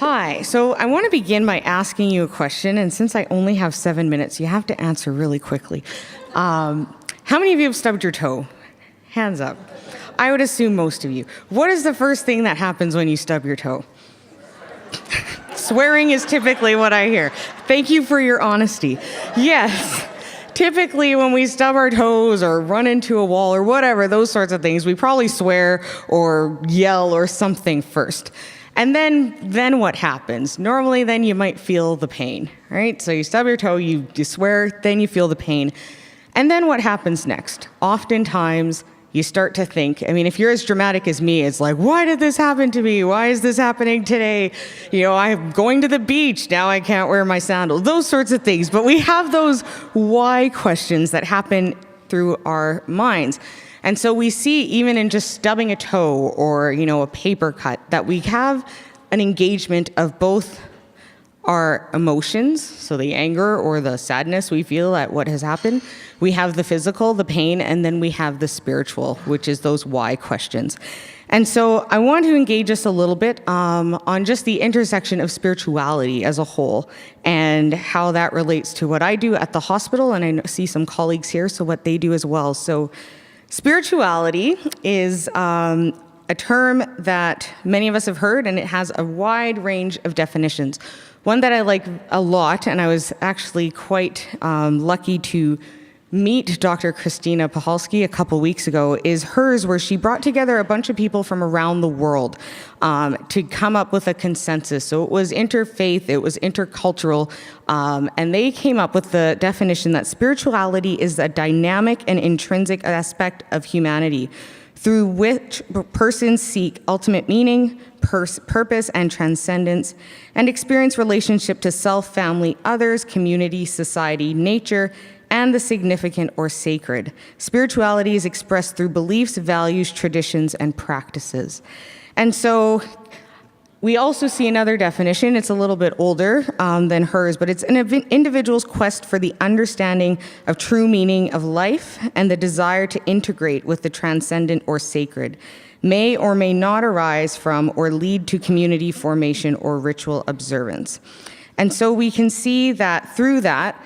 Hi, so I want to begin by asking you a question, and since I only have 7 minutes, you have to answer really quickly. How many of you have stubbed your toe? Hands up. I would assume most of you. What is the first thing that happens when you stub your toe? Swearing is typically what I hear. Thank you for your honesty. Yes. Typically, when we stub our toes or run into a wall or whatever, those sorts of things, we probably swear or yell or something first. And then what happens? Normally, then you might feel the pain, right? So you stub your toe, you swear, then you feel the pain. And then what happens next? Oftentimes, you start to think, I mean, if you're as dramatic as me, it's like, why did this happen to me? Why is this happening today? You know, I'm going to the beach, now I can't wear my sandals, those sorts of things. But we have those why questions that happen through our minds. And so we see, even in just stubbing a toe or, a paper cut, that we have an engagement of both our emotions, so the anger or the sadness we feel at what has happened. We have the physical, the pain, and then we have the spiritual, which is those why questions. And so I want to engage us a little bit on just the intersection of spirituality as a whole and how that relates to what I do at the hospital, and I see some colleagues here, so what they do as well. So spirituality is a term that many of us have heard, and it has a wide range of definitions. One that I like a lot, and I was actually quite lucky to meet Dr. Christina Pachalski a couple weeks ago, is hers, where she brought together a bunch of people from around the world to come up with a consensus. So it was interfaith, it was intercultural, and they came up with the definition that spirituality is a dynamic and intrinsic aspect of humanity through which persons seek ultimate meaning, purpose, and transcendence, and experience relationship to self, family, others, community, society, nature, and the significant or sacred. Spirituality is expressed through beliefs, values, traditions, and practices. And so we also see another definition. It's a little bit older than hers, but it's an individual's quest for the understanding of true meaning of life and the desire to integrate with the transcendent or sacred, may or may not arise from or lead to community formation or ritual observance. And so we can see that through that,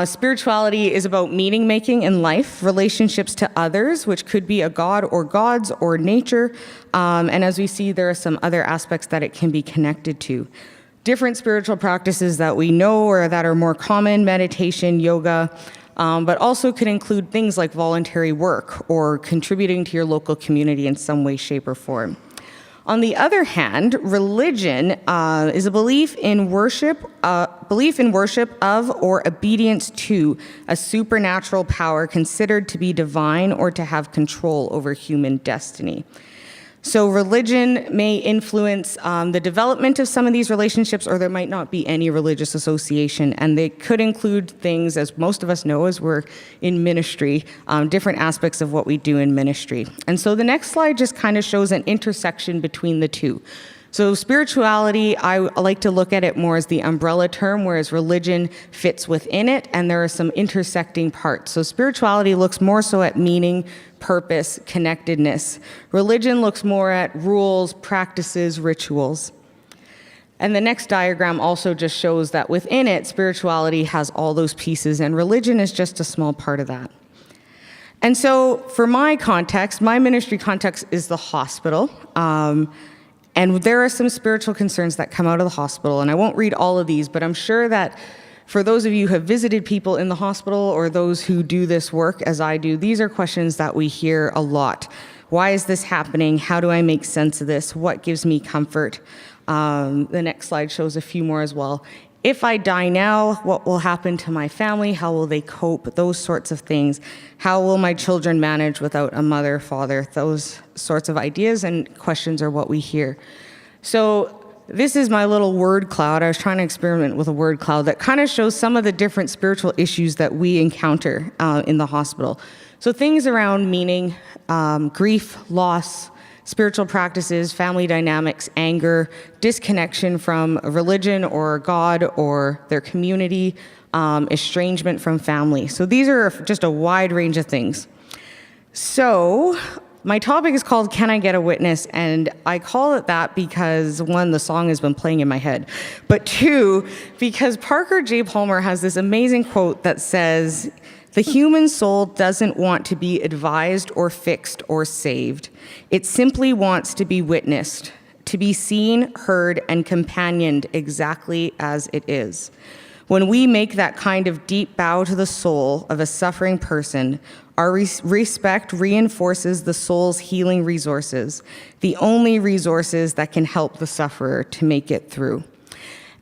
spirituality is about meaning making in life, relationships to others, which could be a god or gods or nature. And as we see, there are some other aspects that it can be connected to. Different spiritual practices that we know or that are more common, meditation, yoga, but also could include things like voluntary work or contributing to your local community in some way, shape, or form. On the other hand, religion is a belief in worship of or obedience to a supernatural power considered to be divine or to have control over human destiny. So religion may influence the development of some of these relationships, or there might not be any religious association, and they could include things, as most of us know as we're in ministry, different aspects of what we do in ministry. And so the next slide just kind of shows an intersection between the two. So spirituality, I like to look at it more as the umbrella term, whereas religion fits within it, and there are some intersecting parts. So spirituality looks more so at meaning, purpose, connectedness. Religion looks more at rules, practices, rituals. And the next diagram also just shows that within it, spirituality has all those pieces, and religion is just a small part of that. And so for my context, my ministry context is the hospital. And there are some spiritual concerns that come out of the hospital, and I won't read all of these, but I'm sure that for those of you who have visited people in the hospital or those who do this work as I do, these are questions that we hear a lot. Why is this happening? How do I make sense of this? What gives me comfort? The next slide shows a few more as well. If I die now, what will happen to my family? How will they cope? Those sorts of things. How will my children manage without a mother, father? Those sorts of ideas and questions are what we hear. So this is my little word cloud. I was trying to experiment with a word cloud that kind of shows some of the different spiritual issues that we encounter in the hospital. So things around meaning, grief, loss, spiritual practices, family dynamics, anger, disconnection from religion or God or their community, estrangement from family. So these are just a wide range of things. So my topic is called Can I Get a Witness? And I call it that because, one, the song has been playing in my head, but two, because Parker J. Palmer has this amazing quote that says, "The human soul doesn't want to be advised or fixed or saved. It simply wants to be witnessed, to be seen, heard, and companioned exactly as it is. When we make that kind of deep bow to the soul of a suffering person, our respect reinforces the soul's healing resources, the only resources that can help the sufferer to make it through."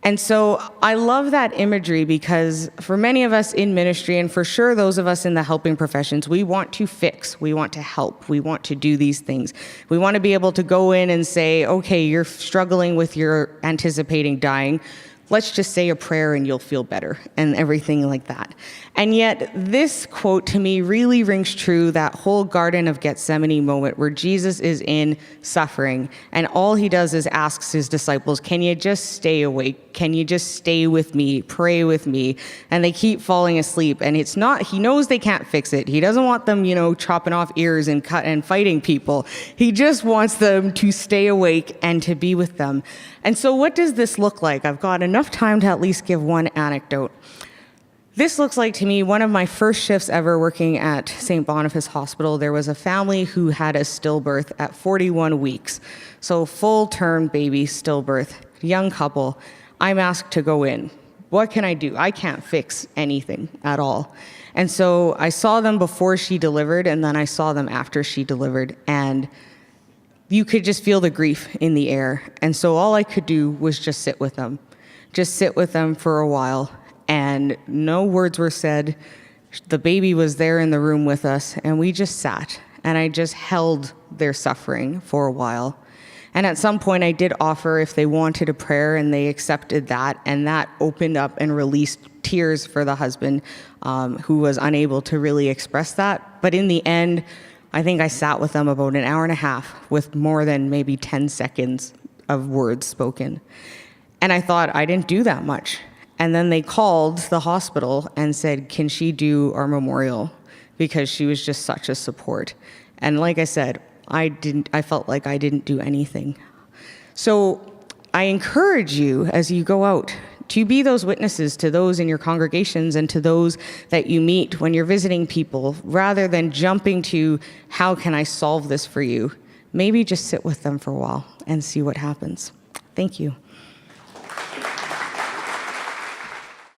And so I love that imagery because for many of us in ministry, and for sure those of us in the helping professions, we want to fix, we want to help, we want to do these things. We want to be able to go in and say, okay, you're struggling with your anticipating dying. Let's just say a prayer and you'll feel better, and everything like that. And yet this quote to me really rings true, that whole Garden of Gethsemane moment where Jesus is in suffering and all he does is asks his disciples, can you just stay awake? Can you just stay with me, pray with me? And they keep falling asleep, and it's not, he knows they can't fix it. He doesn't want them, chopping off ears and fighting people. He just wants them to stay awake and to be with them. And so what does this look like? I've got enough time to at least give one anecdote. This looks like, to me, one of my first shifts ever working at St. Boniface Hospital. There was a family who had a stillbirth at 41 weeks. So full-term baby stillbirth, young couple. I'm asked to go in. What can I do? I can't fix anything at all. And so I saw them before she delivered, and then I saw them after she delivered. And you could just feel the grief in the air. And so all I could do was just sit with them for a while. And no words were said. The baby was there in the room with us, and we just sat. And I just held their suffering for a while. And at some point I did offer if they wanted a prayer, and they accepted that. And that opened up and released tears for the husband, who was unable to really express that. But in the end, I think I sat with them about an hour and a half with more than maybe 10 seconds of words spoken. And I thought, I didn't do that much. And then they called the hospital and said, can she do our memorial? Because she was just such a support. And like I said, I felt like I didn't do anything. So I encourage you as you go out to be those witnesses to those in your congregations and to those that you meet when you're visiting people, rather than jumping to, how can I solve this for you? Maybe just sit with them for a while and see what happens. Thank you.